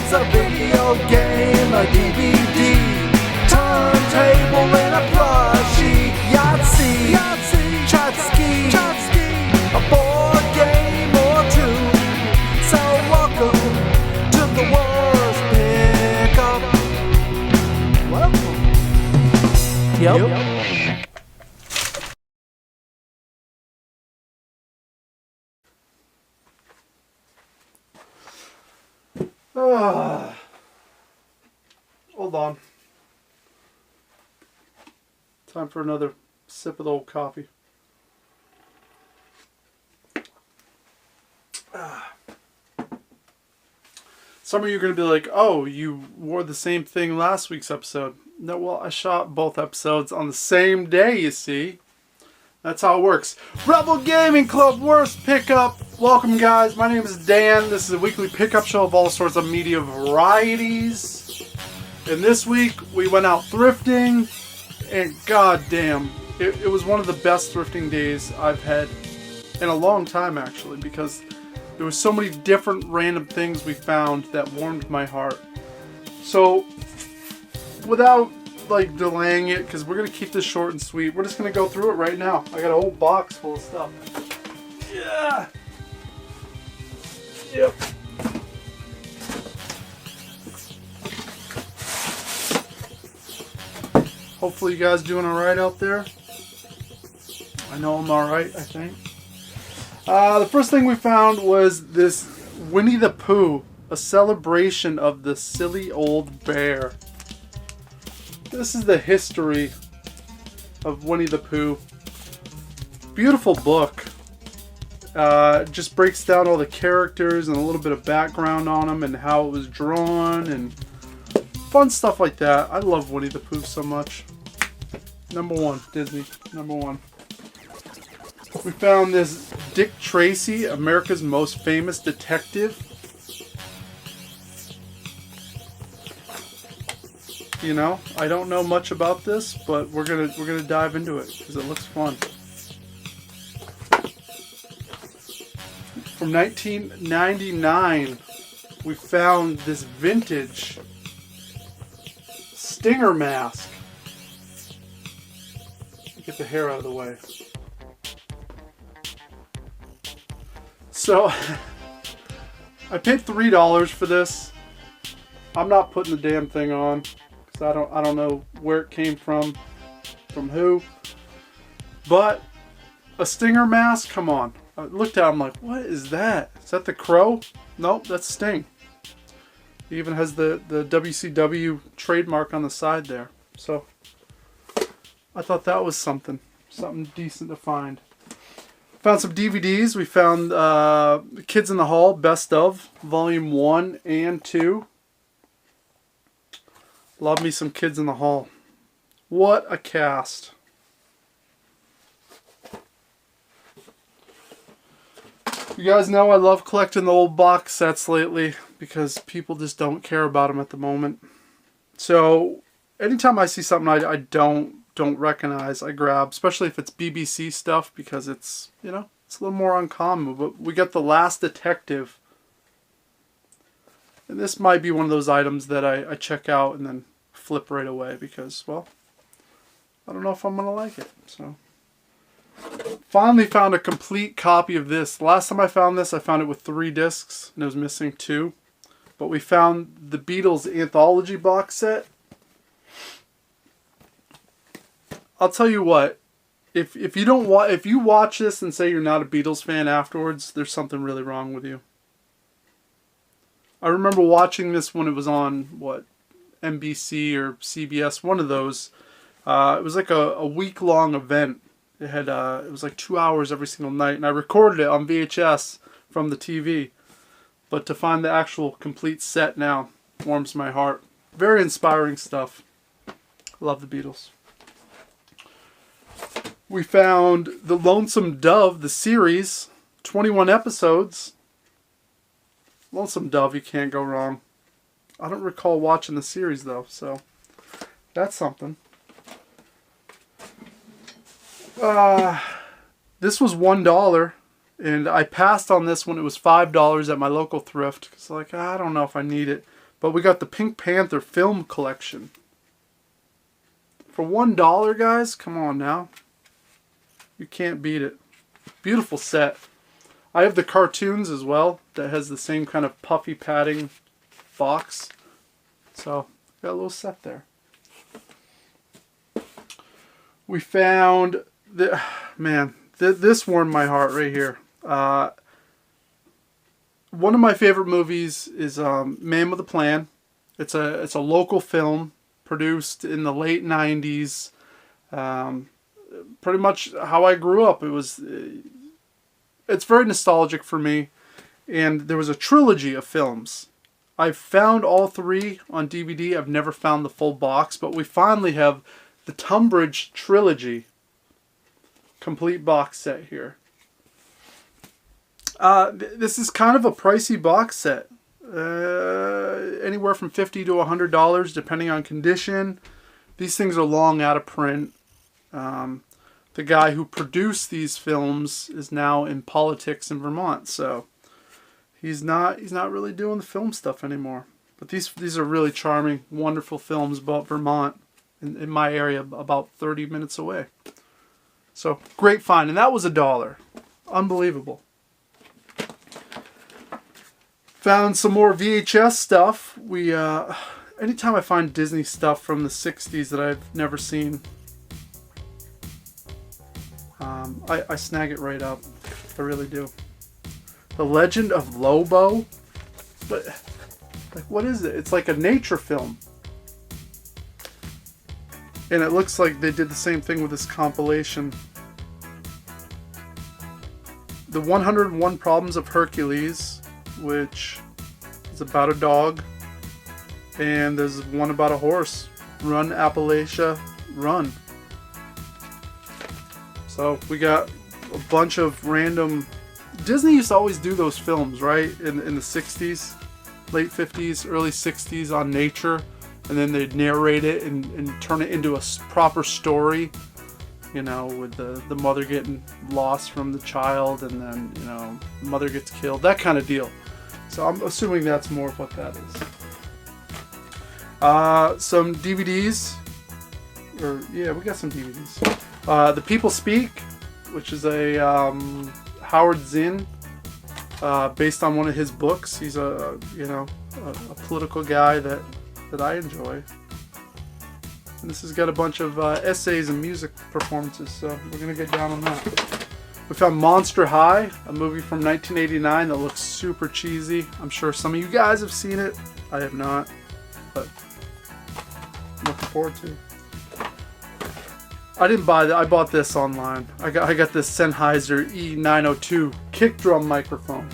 is a video game, a DVD, turntable and a plushie, Yahtzee, Chatski, a board game or two. So welcome to the worst pickup. Welcome. Yep. Hold on. Time for another sip of the old coffee. Some of you are going to be like, oh, you wore the same thing last week's episode. No, well, I shot both episodes on the same day, you see. That's how it works. Rebel Gaming Club Worst Pickup. Welcome, guys. My name is Dan. This is a weekly pickup show of all sorts of media varieties. And this week, we went out thrifting. And goddamn, it was one of the best thrifting days I've had in a long time, actually. Because there were so many different random things we found that warmed my heart. So, without delaying it, because we're going to keep this short and sweet, we're just going to go through it right now. I got a whole box full of stuff. Yeah. Yep. Hopefully you guys doing alright out there. I know I'm alright, I think. The first thing we found was this Winnie the Pooh, a celebration of the silly old bear. This is the history of Winnie the Pooh. Beautiful book. Just breaks down all the characters and a little bit of background on them and how it was drawn and fun stuff like that. I love Winnie the Pooh so much. Number one, Disney. Number one. We found this Dick Tracy, America's Most Famous Detective. You know, I don't know much about this, but we're gonna dive into it because it looks fun. From 1999, we found this vintage Stinger mask. Get the hair out of the way. So, I paid $3 for this. I'm not putting the damn thing on. I don't know where it came from who, but a Stinger mask, come on. I looked at it, I'm like, what is that? Is that the Crow? Nope, that's Sting. It even has the WCW trademark on the side there. So, I thought that was something decent to find. Found some DVDs. We found Kids in the Hall, Best of, Volume 1 and 2. Love me some Kids in the Hall. What a cast. You guys know I love collecting the old box sets lately because people just don't care about them at the moment. So anytime I see something I don't recognize, I grab, especially if it's BBC stuff because it's, you know, it's a little more uncommon. But we got The Last Detective. And this might be one of those items that I check out and then flip right away because, well, I don't know if I'm going to like it. So, finally found a complete copy of this. Last time I found this, I found it with 3 discs and it was missing 2. But we found the Beatles anthology box set. I'll tell you what, if you watch this and say you're not a Beatles fan afterwards, there's something really wrong with you. I remember watching this when it was on, NBC or CBS, one of those. It was like a week-long event. It had it was like 2 hours every single night, and I recorded it on VHS from the TV. But to find the actual complete set now warms my heart. Very inspiring stuff. Love the Beatles. We found The Lonesome Dove, the series, 21 episodes. Lonesome Dove, you can't go wrong. I don't recall watching the series though, so that's something. This was $1, and I passed on this when it was $5 at my local thrift. Because I don't know if I need it. But we got the Pink Panther film collection. For $1, guys, come on now. You can't beat it. Beautiful set. I have the cartoons as well. That has the same kind of puffy padding box. So, got a little set there. We found the this warmed my heart right here. One of my favorite movies is Man with a Plan. It's a local film produced in the late 90s. Pretty much how I grew up. It's very nostalgic for me. And there was a trilogy of films. I've found all 3 on DVD. I've never found the full box, but we finally have the Tunbridge trilogy complete box set here. This is kind of a pricey box set. Anywhere from $50 to $100 depending on condition. These things are long out of print. The guy who produced these films is now in politics in Vermont, so he's not really doing the film stuff anymore. But these are really charming, wonderful films about Vermont in my area, about 30 minutes away. So great find, and that was $1. Unbelievable. Found some more VHS stuff. Anytime I find Disney stuff from the 60s that I've never seen, I snag it right up. I really do. The Legend of Lobo? But, like, what is it? It's like a nature film. And it looks like they did the same thing with this compilation. The 101 Problems of Hercules, which is about a dog. And there's one about a horse. Run, Appalachia, run. So we got a bunch of random... Disney used to always do those films, right? In the 60s, late 50s, early 60s on nature. And then they'd narrate it and turn it into a proper story. You know, with the mother getting lost from the child and then, you know, the mother gets killed. That kind of deal. So I'm assuming that's more of what that is. Some DVDs. Yeah, we got some DVDs. The People Speak, which is a Howard Zinn, based on one of his books. He's a political guy that I enjoy. And this has got a bunch of essays and music performances, so we're going to get down on that. We found Monster High, a movie from 1989 that looks super cheesy. I'm sure some of you guys have seen it. I have not, but I'm looking forward to it. I didn't buy that. I bought this online. I got this Sennheiser E902 kick drum microphone.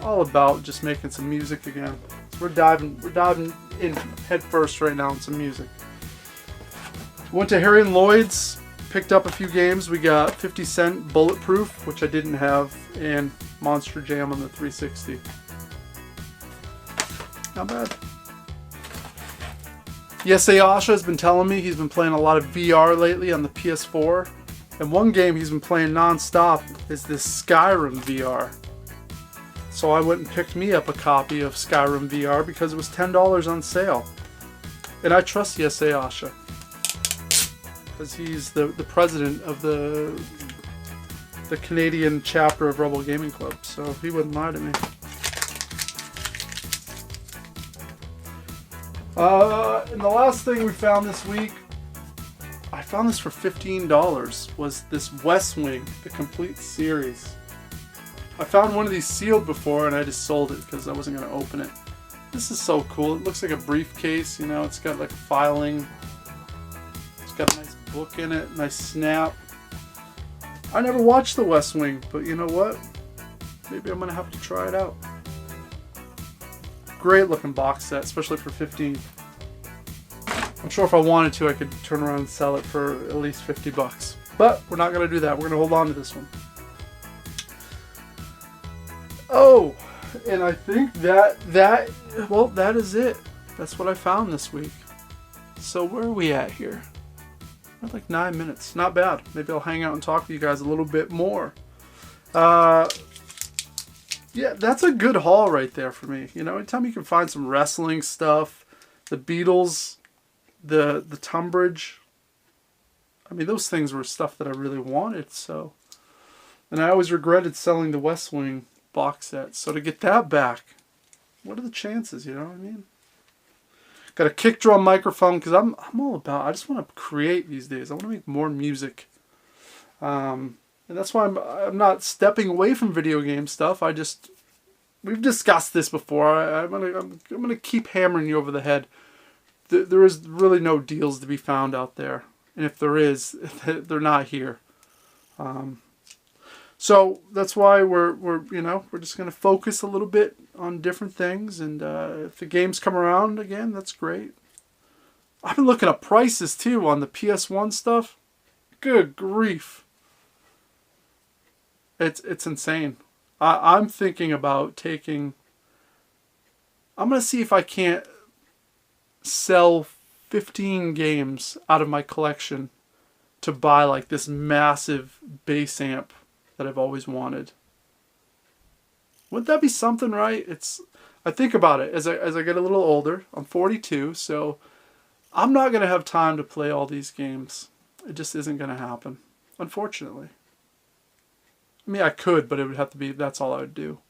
All about just making some music again. So we're diving in head first right now in some music. Went to Harry and Lloyd's, picked up a few games. We got 50 Cent Bulletproof, which I didn't have, and Monster Jam on the 360. Not bad. Yes, Ayasha has been telling me he's been playing a lot of VR lately on the PS4. And one game he's been playing non-stop is this Skyrim VR. So I went and picked me up a copy of Skyrim VR because it was $10 on sale. And I trust Yes, Ayasha, because he's the president of the Canadian chapter of Rebel Gaming Club. So he wouldn't lie to me. And the last thing we found this week, I found this for $15, was this West Wing, the complete series. I found one of these sealed before and I just sold it because I wasn't going to open it. This is so cool. It looks like a briefcase, you know, it's got like filing. It's got a nice book in it, nice snap. I never watched The West Wing, but you know what? Maybe I'm going to have to try it out. Great looking box set, especially for $15. I'm sure if I wanted to, I could turn around and sell it for at least $50. But we're not going to do that. We're going to hold on to this one. Oh, and I think that is it. That's what I found this week. So where are we at here? We're like 9 minutes. Not bad. Maybe I'll hang out and talk to you guys a little bit more. Yeah, that's a good haul right there for me. You know, anytime you can find some wrestling stuff, the Beatles, the Tunbridge. I mean, those things were stuff that I really wanted. So, and I always regretted selling the West Wing box set. So to get that back, what are the chances? You know what I mean? Got a kick drum microphone because I'm all about. I just want to create these days. I want to make more music. And that's why I'm not stepping away from video game stuff. We've discussed this before. I'm gonna keep hammering you over the head. There is really no deals to be found out there, and if there is, they're not here. So that's why we're just gonna focus a little bit on different things, and if the games come around again, that's great. I've been looking at prices too on the PS1 stuff. Good grief. It's insane. I'm thinking about taking... I'm going to see if I can't sell 15 games out of my collection to buy like this massive bass amp that I've always wanted. Wouldn't that be something, right? I think about it as I get a little older. I'm 42, so I'm not going to have time to play all these games. It just isn't going to happen, unfortunately. I mean, I could, but it would have to be, that's all I would do.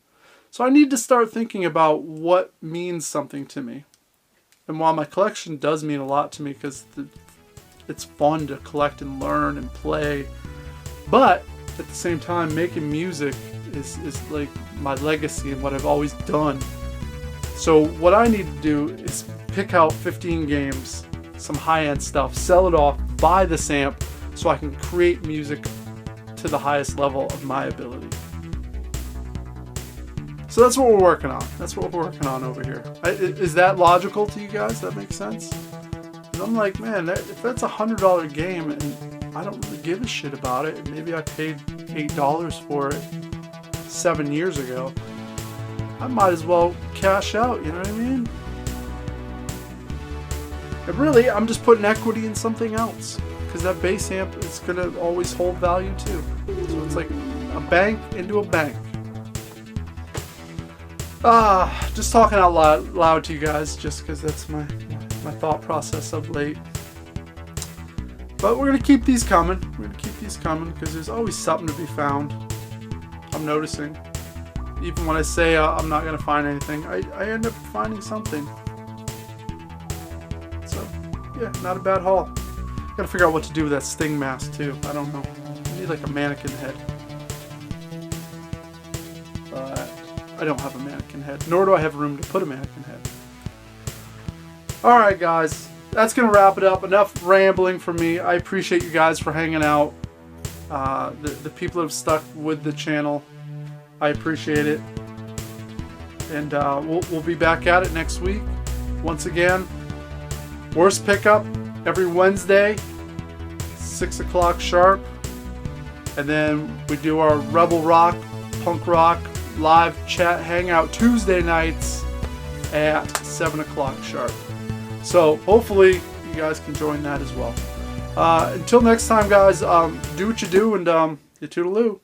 So I need to start thinking about what means something to me. And while my collection does mean a lot to me because it's fun to collect and learn and play, but at the same time, making music is like my legacy and what I've always done. So what I need to do is pick out 15 games, some high-end stuff, sell it off, buy this amp so I can create music to the highest level of my ability. So that's what we're working on. That's what we're working on over here. Is that logical to you guys? That makes sense? And I'm like, man, if that's $100 game and I don't really give a shit about it, and maybe I paid $8 for it 7 years ago, I might as well cash out, you know what I mean? And really, I'm just putting equity in something else. Because that bass amp is going to always hold value too. So it's like a bank into a bank. Just talking out loud to you guys, just because that's my thought process of late. But we're going to keep these coming. We're going to keep these coming because there's always something to be found. I'm noticing. Even when I say I'm not going to find anything, I end up finding something. So, yeah, not a bad haul. Gotta figure out what to do with that Sting mask too. I don't know. I need like a mannequin head. But I don't have a mannequin head. Nor do I have room to put a mannequin head. Alright guys. That's gonna wrap it up. Enough rambling from me. I appreciate you guys for hanging out. The people that have stuck with the channel. I appreciate it. And we'll be back at it next week. Once again. Worst pickup. Every Wednesday, 6 o'clock sharp. And then we do our Rebel Rock, Punk Rock, live chat hangout Tuesday nights at 7 o'clock sharp. So hopefully you guys can join that as well. Until next time, guys, do what you do and you toodaloo.